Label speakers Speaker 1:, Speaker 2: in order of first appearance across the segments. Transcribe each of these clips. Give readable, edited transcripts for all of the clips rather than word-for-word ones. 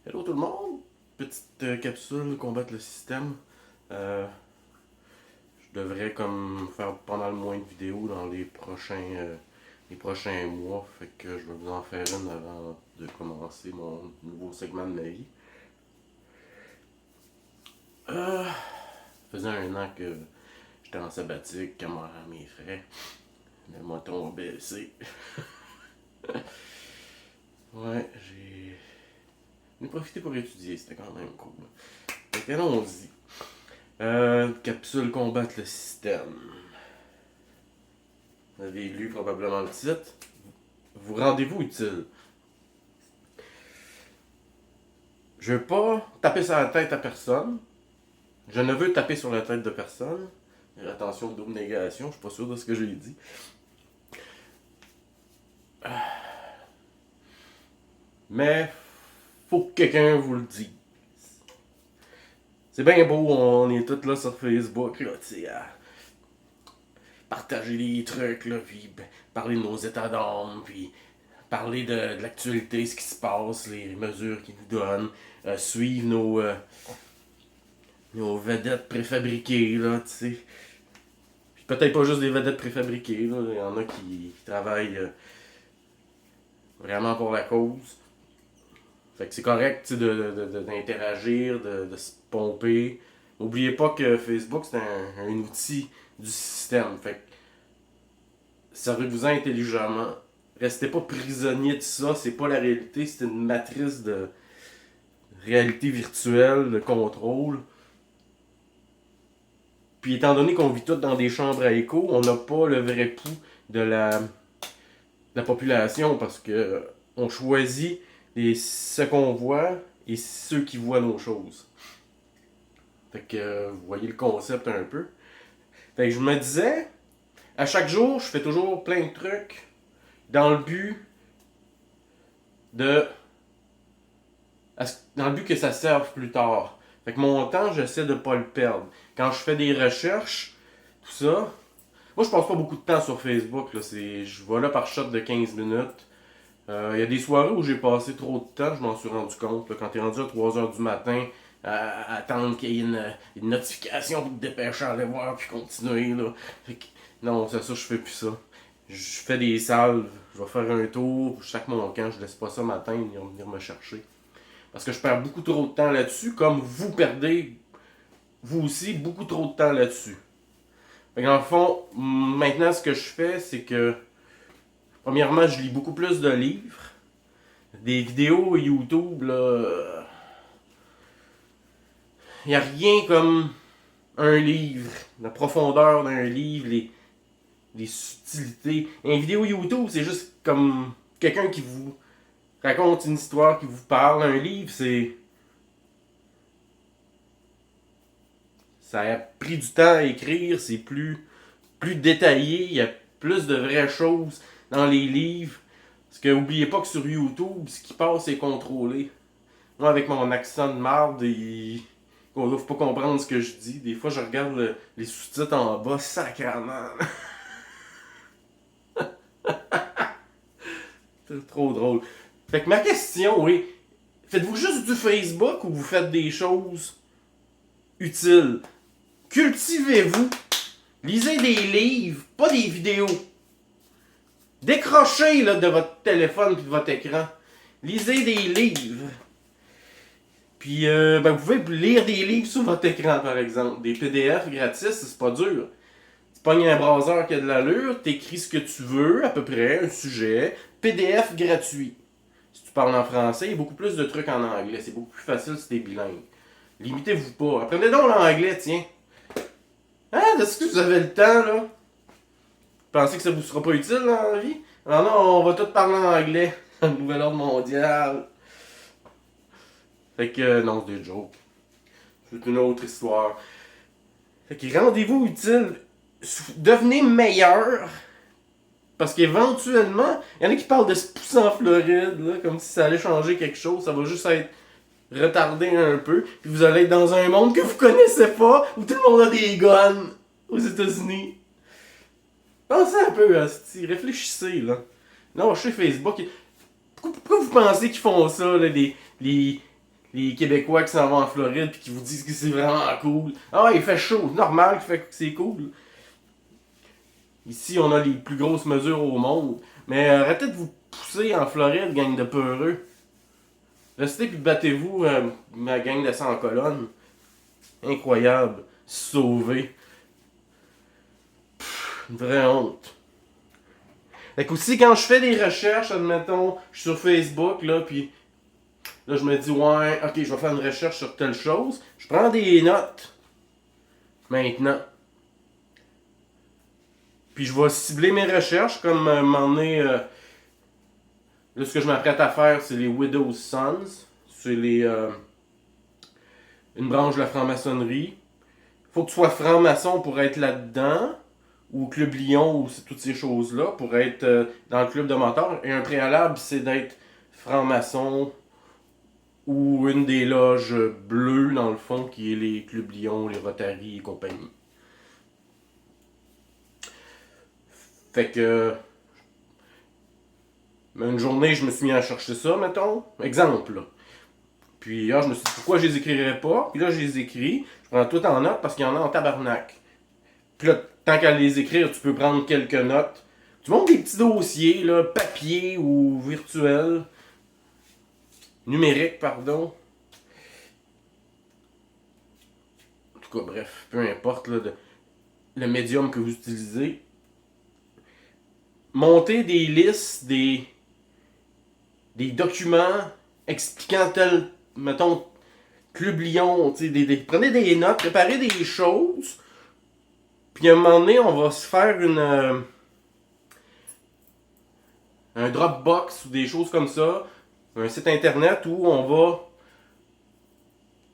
Speaker 1: Hello tout le monde! Petite capsule combattre le système. Je devrais comme faire pas mal moins de vidéos dans les prochains mois. Fait que je vais vous en faire une avant de commencer mon nouveau segment de ma vie. Ça faisait un an que j'étais en sabbatique, à mes frais. Le moton a baissé. Ouais, j'ai profité pour étudier, c'était quand même cool. Fait que allons-y. Capsule combattre le système. Vous avez lu probablement le titre. Vous rendez-vous utile. Je veux pas taper sur la tête à personne. Je ne veux taper sur la tête de personne. Attention, double négation, je suis pas sûr de ce que j'ai dit. Mais faut que quelqu'un vous le dise. C'est bien beau, on est tous là sur Facebook, là, tu sais, à partager des trucs, là, puis parler de nos états d'âme, puis parler de l'actualité, ce qui se passe, les mesures qu'ils nous donnent, suivre nos vedettes préfabriquées, là, tu sais. Puis peut-être pas juste des vedettes préfabriquées, là, il y en a qui travaillent vraiment pour la cause. Fait que c'est correct d'interagir, de se pomper. N'oubliez pas que Facebook, c'est un outil du système. Fait que servez-vous-en intelligemment. Restez pas prisonnier de ça, c'est pas la réalité, c'est une matrice de réalité virtuelle, de contrôle. Puis étant donné qu'on vit tous dans des chambres à écho, on n'a pas le vrai pouls de la population parce que on choisit ce qu'on voit et ceux qui voient nos choses. Fait que vous voyez le concept un peu. Fait que je me disais, à chaque jour, je fais toujours plein de trucs dans le but de. Dans le but que ça serve plus tard. Fait que mon temps, j'essaie de pas le perdre. Quand je fais des recherches, tout ça, moi je passe pas beaucoup de temps sur Facebook. Là. Je vais là par shot de 15 minutes. Il y a des soirées où j'ai passé trop de temps, je m'en suis rendu compte. Là, quand t'es rendu à 3h du matin, à attendre qu'il y ait une notification pour te dépêcher à aller voir puis continuer. Là. Fait que, non, c'est ça, je fais plus ça. Je fais des salves, je vais faire un tour, je sac mon camp, je laisse pas ça matin venir me chercher. Parce que je perds beaucoup trop de temps là-dessus, comme vous perdez, vous aussi, beaucoup trop de temps là-dessus. Fait que dans le fond, maintenant ce que je fais, c'est que premièrement, je lis beaucoup plus de livres. Des vidéos YouTube, là. Il n'y a rien comme un livre, la profondeur d'un livre, les subtilités. Une vidéo YouTube, c'est juste comme quelqu'un qui vous raconte une histoire, qui vous parle. Un livre, ça a pris du temps à écrire, c'est plus détaillé, il y a plus de vraies choses dans les livres. Parce que n'oubliez pas que sur YouTube, ce qui passe est contrôlé. Moi, avec mon accent de marde, on ne faut pas comprendre ce que je dis. Des fois, je regarde les sous-titres en bas, sacrément. C'est trop drôle. Fait que ma question, oui, faites-vous juste du Facebook ou vous faites des choses utiles? Cultivez-vous. Lisez des livres, pas des vidéos. Décrochez là, de votre téléphone et de votre écran. Lisez des livres. Puis vous pouvez lire des livres sur votre écran, par exemple. Des PDF gratis, c'est pas dur. Tu pognes un browser qui a de l'allure, t'écris ce que tu veux, à peu près, un sujet. PDF gratuit. Si tu parles en français, il y a beaucoup plus de trucs en anglais. C'est beaucoup plus facile si t'es bilingue. Limitez-vous pas. Apprenez donc l'anglais, tiens. Hein, est-ce que vous avez le temps, là? Pensez que ça vous sera pas utile dans la vie? Non, non, on va tous parler en anglais. Le nouvel ordre mondial. Fait que, non, c'est des jokes. C'est une autre histoire. Fait que rendez-vous utile. Devenez meilleur. Parce qu'éventuellement, il y en a qui parlent de se pousser en Floride, là, comme si ça allait changer quelque chose. Ça va juste être retardé un peu. Puis vous allez être dans un monde que vous connaissez pas, où tout le monde a des guns aux États-Unis. Pensez un peu, hostie. Réfléchissez, là. Non, je sais Facebook. Pourquoi vous pensez qu'ils font ça, là, les les Québécois qui s'en vont en Floride et qui vous disent que c'est vraiment cool. Ah, il fait chaud, c'est normal que c'est cool. Ici, on a les plus grosses mesures au monde. Mais arrêtez de vous pousser en Floride, gang de peureux. Restez puis battez-vous, ma gang de 100 colonnes. Incroyable. Sauvé. Une vraie honte. Fait qu'aussi, quand je fais des recherches, admettons, je suis sur Facebook, là, puis là, je me dis, ouais, ok, je vais faire une recherche sur telle chose. Je prends des notes. Maintenant. Puis je vais cibler mes recherches, comme un moment donné, là, ce que je m'apprête à faire, c'est les Widow's Sons. C'est une branche de la franc-maçonnerie. Faut que tu sois franc-maçon pour être là-dedans, ou Club Lion, ou toutes ces choses-là, pour être dans le club de mentors. Et un préalable, c'est d'être franc-maçon, ou une des loges bleues, dans le fond, qui est les Clubs Lion, les Rotary et compagnie. Fait que... une journée, je me suis mis à chercher ça, mettons. Exemple, là. Puis là, je me suis dit, pourquoi je les écrirais pas? Puis là, je les écris. Je prends tout en note parce qu'il y en a en tabarnak. Puis là, tant qu'à les écrire, tu peux prendre quelques notes. Tu montes des petits dossiers, là, papier ou virtuel. Numérique, pardon. En tout cas, bref, peu importe là, le médium que vous utilisez. Montez des listes, des documents expliquant tel, mettons, Club Lion, prenez des notes, préparez des choses, puis à un moment donné, on va se faire un Dropbox ou des choses comme ça, un site internet où on va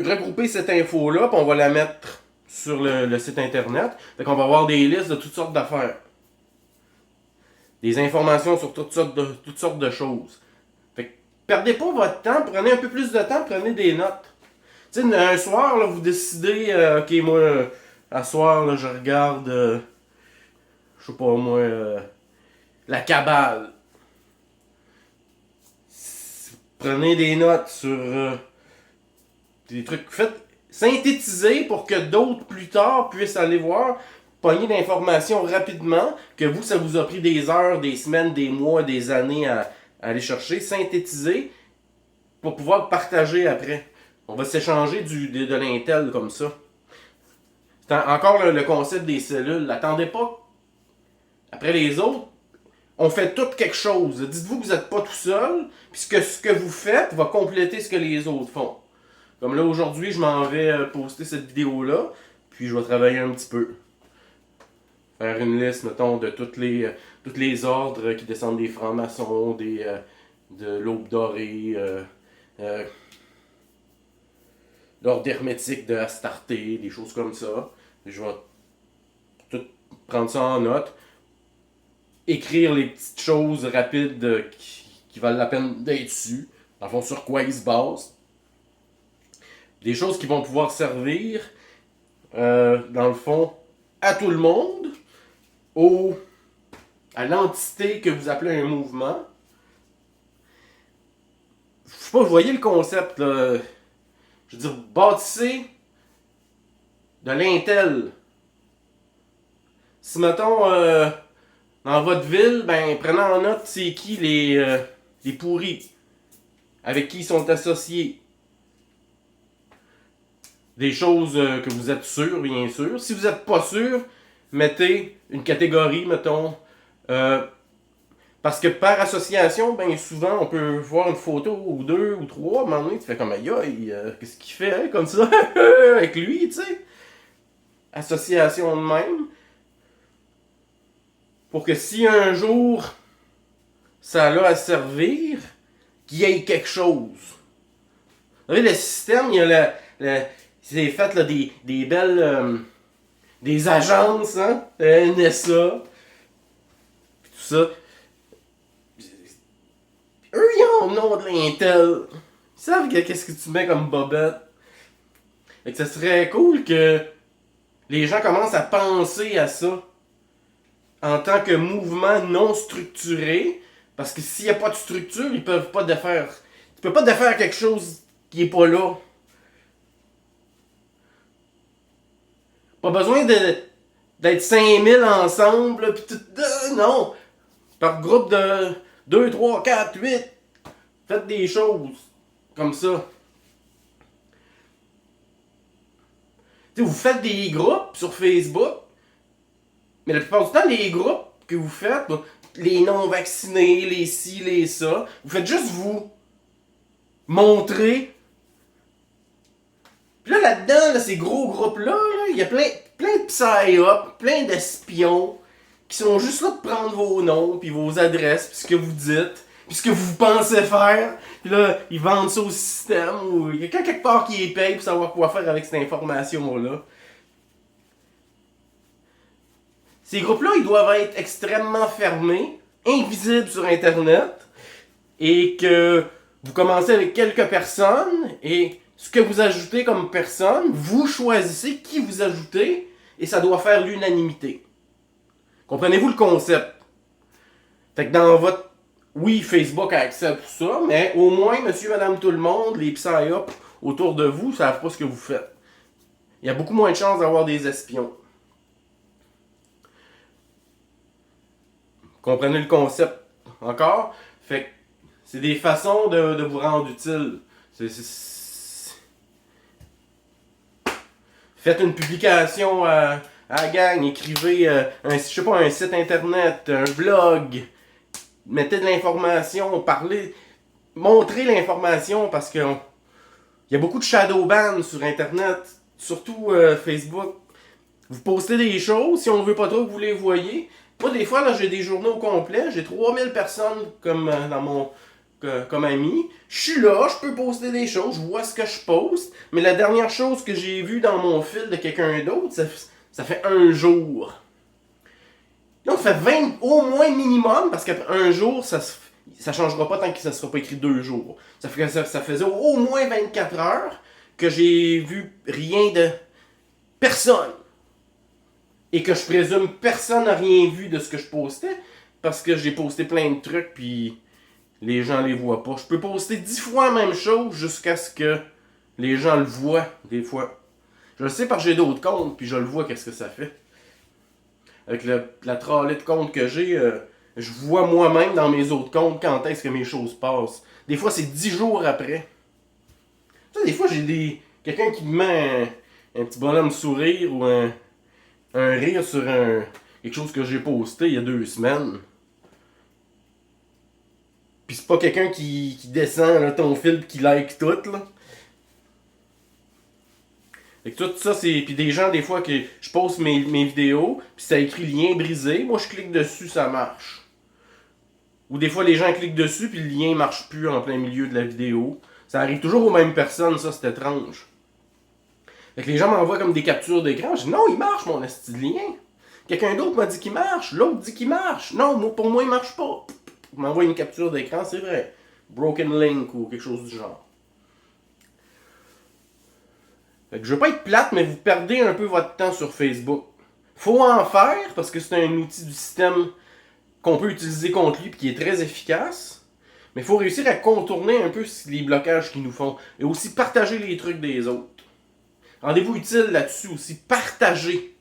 Speaker 1: regrouper cette info-là, puis on va la mettre sur le site internet. Fait qu'on va avoir des listes de toutes sortes d'affaires. Des informations sur toutes sortes de choses. Fait que perdez pas votre temps, prenez un peu plus de temps, prenez des notes. Tu sais, un soir, là, vous décidez, ok, moi, à soir, là, je regarde, je sais pas moi, la cabale. Prenez des notes sur des trucs. Faites synthétiser pour que d'autres plus tard puissent aller voir, pogner d'informations rapidement, que vous, ça vous a pris des heures, des semaines, des mois, des années à aller chercher, synthétiser pour pouvoir partager après. On va s'échanger de l'intel comme ça. C'est encore le concept des cellules. Attendez pas après les autres. On fait tout quelque chose. Dites-vous que vous n'êtes pas tout seul, puis ce que vous faites va compléter ce que les autres font. Comme là, aujourd'hui, je m'en vais poster cette vidéo-là, puis je vais travailler un petit peu. Faire une liste, mettons, de tous les ordres qui descendent des francs-maçons, de l'aube dorée, l'ordre hermétique de Astarté, des choses comme ça. Je vais tout prendre ça en note. Écrire les petites choses rapides qui valent la peine d'être su. Dans le fond, sur quoi ils se basent. Des choses qui vont pouvoir servir, dans le fond, à tout le monde, à l'entité que vous appelez un mouvement. Je sais pas, vous voyez le concept, là. Je veux dire, bâtissez de l'intel. Si, mettons, dans votre ville, ben, prenez en note c'est qui les pourris, avec qui ils sont associés. Des choses que vous êtes sûr, bien sûr. Si vous n'êtes pas sûr, mettez une catégorie, mettons. Parce que par association, ben souvent, on peut voir une photo ou deux ou trois. À un moment donné, tu fais comme aïe, qu'est-ce qu'il fait hein, comme ça avec lui, tu sais. Association de même. Pour que si un jour, ça a à servir, qu'il y ait quelque chose. Vous savez, le système, il y a c'est fait là, des belles... des agences, hein, NSA, tout ça. Eux, ils en ont de l'intel. Ils savent qu'est-ce que tu mets comme bobette. Fait que ça serait cool que les gens commencent à penser à ça en tant que mouvement non structuré. Parce que s'il n'y a pas de structure, ils peuvent pas défaire. Tu peux pas défaire quelque chose qui est pas là. Pas besoin d'être 5000 ensemble, pis tout. Non! Par groupe de 2, 3, 4, 8. Faites des choses comme ça. T'sais, vous faites des groupes sur Facebook, mais la plupart du temps, les groupes que vous faites, les non-vaccinés, les ci, les ça, vous faites juste vous montrer. Puis là, là-dedans, là, ces gros groupes-là, il y a plein de psy-up, plein d'espions qui sont juste là pour prendre vos noms, puis vos adresses, puis ce que vous dites, puis ce que vous pensez faire. Puis là, ils vendent ça au système, ou il y a quelqu'un quelque part qui les paye pour savoir quoi faire avec cette information-là. Ces groupes-là, ils doivent être extrêmement fermés, invisibles sur Internet, et que vous commencez avec quelques personnes, et ce que vous ajoutez comme personne, vous choisissez qui vous ajoutez, et ça doit faire l'unanimité. Comprenez-vous le concept? Fait que dans votre... Oui, Facebook accepte tout ça, mais au moins, monsieur, madame, tout le monde, les psy-up autour de vous, ne savent pas ce que vous faites. Il y a beaucoup moins de chances d'avoir des espions. Comprenez le concept encore? Fait que c'est des façons de vous rendre utile. Faites une publication à la gang, écrivez je sais pas, un site internet, un blog, mettez de l'information, parlez, montrez l'information parce que il y a beaucoup de shadow ban sur internet, surtout Facebook. Vous postez des choses, si on veut pas trop que vous les voyez. Moi, des fois, là, j'ai des journaux complets, j'ai 3000 personnes comme dans mon comme amis. Je suis là, je peux poster des choses, je vois ce que je poste, mais la dernière chose que j'ai vue dans mon fil de quelqu'un d'autre, ça fait un jour. Donc, ça fait 20 au moins minimum, parce qu'après un jour, ça changera pas tant que ça sera pas écrit 2 jours. Ça faisait au moins 24 heures que j'ai vu rien de personne. Et que je présume personne n'a rien vu de ce que je postais, parce que j'ai posté plein de trucs, puis les gens les voient pas. Je peux poster 10 fois la même chose jusqu'à ce que les gens le voient, des fois. Je le sais parce que j'ai d'autres comptes, puis je le vois qu'est-ce que ça fait. Avec la tralée de comptes que j'ai, je vois moi-même dans mes autres comptes quand est-ce que mes choses passent. Des fois, c'est 10 jours après. Tu sais, des fois, j'ai quelqu'un qui me met un petit bonhomme sourire ou un rire sur quelque chose que j'ai posté il y a 2 semaines. Puis c'est pas quelqu'un qui descend là, ton fil qui like tout, là. Fait que tout ça, c'est. Puis des gens, des fois, que je poste mes vidéos, puis ça écrit lien brisé. Moi, je clique dessus, ça marche. Ou des fois, les gens cliquent dessus, puis le lien marche plus en plein milieu de la vidéo. Ça arrive toujours aux mêmes personnes, ça, c'est étrange. Fait que les gens m'envoient comme des captures d'écran. Je dis non, il marche, mon esti de lien. Quelqu'un d'autre m'a dit qu'il marche, l'autre dit qu'il marche. Non, pour moi, il marche pas. Il m'envoie une capture d'écran, c'est vrai. Broken link ou quelque chose du genre. Fait que je veux pas être plate, mais vous perdez un peu votre temps sur Facebook. Faut en faire parce que c'est un outil du système qu'on peut utiliser contre lui et qui est très efficace. Mais il faut réussir à contourner un peu les blocages qu'ils nous font. Et aussi partager les trucs des autres. Rendez-vous utile là-dessus aussi. Partagez.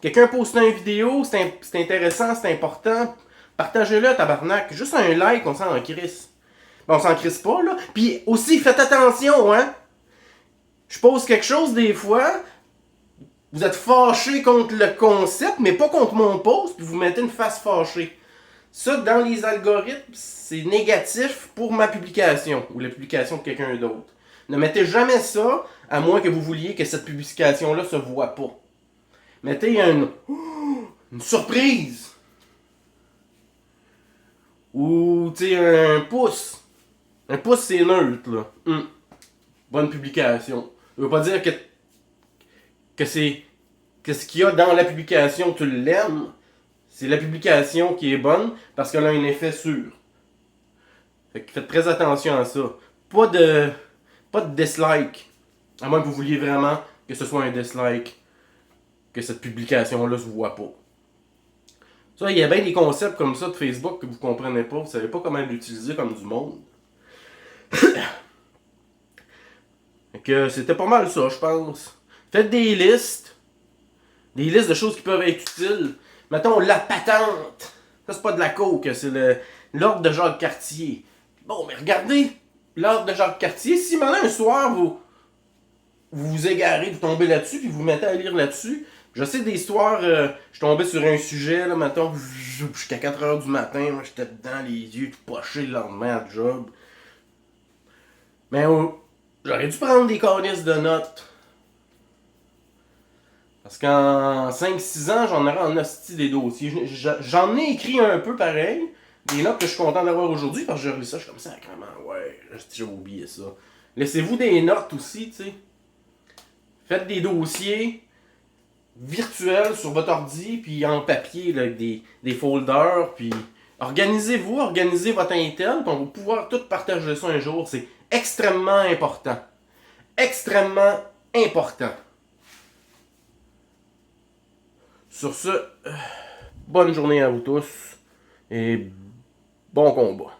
Speaker 1: Quelqu'un poste une vidéo, c'est intéressant, c'est important. Partagez-le, tabarnak. Juste un like, on s'en crisse. Ben, on s'en crisse pas, là. Puis aussi, faites attention, hein. Je pose quelque chose des fois, vous êtes fâché contre le concept, mais pas contre mon post, puis vous mettez une face fâchée. Ça, dans les algorithmes, c'est négatif pour ma publication, ou la publication de quelqu'un d'autre. Ne mettez jamais ça, à moins que vous vouliez que cette publication-là se voit pas. Mettez une surprise. Ou, tu sais, un pouce. Un pouce, c'est neutre, là. Bonne publication. Ça veut pas dire que c'est que ce qu'il y a dans la publication, tu l'aimes. C'est la publication qui est bonne parce qu'elle a un effet sûr. Fait que faites très attention à ça. Pas de dislike. À moins que vous vouliez vraiment que ce soit un dislike. Que cette publication-là se voit pas. Ça, il y a bien des concepts comme ça de Facebook que vous comprenez pas. Vous savez pas comment l'utiliser comme du monde. Fait que c'était pas mal ça, je pense. Faites des listes. Des listes de choses qui peuvent être utiles. Mettons, la patente. Ça, c'est pas de la coke, c'est l'ordre de Jacques Cartier. Bon, mais regardez l'ordre de Jacques Cartier. Si maintenant un soir, vous vous égarez, vous tombez là-dessus, puis vous vous mettez à lire là-dessus. Je sais des histoires, je suis tombé sur un sujet, là, mettons, jusqu'à 4h du matin, moi j'étais dedans, les yeux pochés le lendemain à job. Mais j'aurais dû prendre des calices de notes. Parce qu'en 5-6 ans, j'en aurais en hostie des dossiers. J'en ai écrit un peu pareil. Des notes que je suis content d'avoir aujourd'hui, parce que je relis ça, je suis comme ça, vraiment, ouais, j'ai oublié ça. Laissez-vous des notes aussi, tu sais. Faites des dossiers virtuels sur votre ordi, puis en papier, là, avec des folders, puis organisez-vous, organisez votre Intel, puis on va pouvoir tout partager ça un jour. C'est extrêmement important. Extrêmement important. Sur ce, bonne journée à vous tous et bon combat.